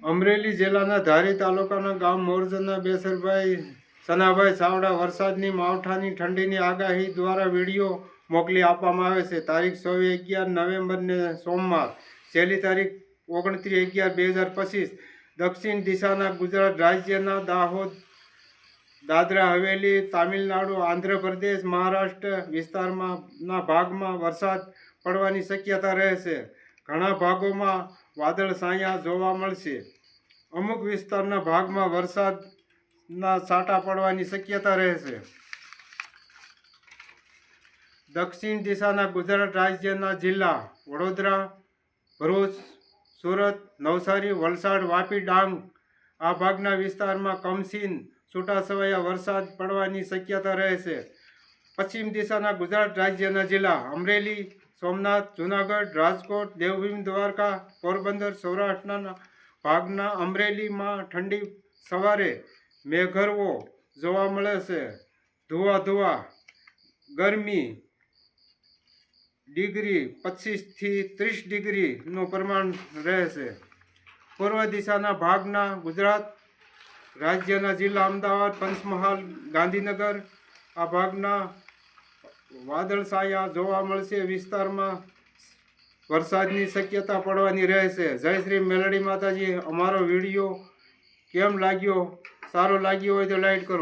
અમરેલી જિલ્લાના ધારી તાલુકાના ગામ મોરજના બેસરભાઈ સનાભાઈ ચાવડા વરસાદની માવઠાની ઠંડીની આગાહી દ્વારા વિડીયો મોકલી આપવામાં આવે છે. તારીખ 24/11 નવેમ્બરને સોમવાર, છેલ્લી તારીખ 29/11/2025. દક્ષિણ દિશાના ગુજરાત રાજ્યના દાહોદ, દાદરા હવેલી, તામિલનાડુ, આંધ્રપ્રદેશ, મહારાષ્ટ્ર વિસ્તારના ભાગમાં વરસાદ પડવાની શક્યતા રહેશે. ઘણા ભાગોમાં વાદળછાયા જોવા મળશે. અમુક વિસ્તારના ભાગમાં વરસાદના છાંટા પડવાની શક્યતા રહેશે. દક્ષિણ દિશાના ગુજરાત રાજ્યના જિલ્લા વડોદરા, ભરૂચ, સુરત, નવસારી, વલસાડ, વાપી, ડાંગ આ ભાગના વિસ્તારમાં કમોસમી છૂટાછવાયા વરસાદ પડવાની શક્યતા રહેશે. પશ્ચિમ દિશાના ગુજરાત રાજ્યના જિલ્લા અમરેલી, સોમનાથ, જૂનાગઢ, રાજકોટ, દેવભૂમિ દ્વારકા, પોરબંદર, સૌરાષ્ટ્રના ભાગના અમરેલીમાં ઠંડી સવારે મેઘગર્વો જોવા મળે છે. ધુઆ ગરમી ડિગ્રી 25 થી 30 ડિગ્રીનું પ્રમાણ રહેશે. પૂર્વ દિશાના ભાગના ગુજરાત રાજ્યના જિલ્લા અમદાવાદ, પંચમહાલ, ગાંધીનગર આ ભાગના વાદળછાયા જોવા મળશે. વિસ્તારમાં વરસાદની શક્યતા પડવાની રહેશે. જય શ્રી મેલડી માતાજી. અમારો વિડીયો કેમ લાગ્યો? સારો લાગ્યો હોય તો લાઈક કરો.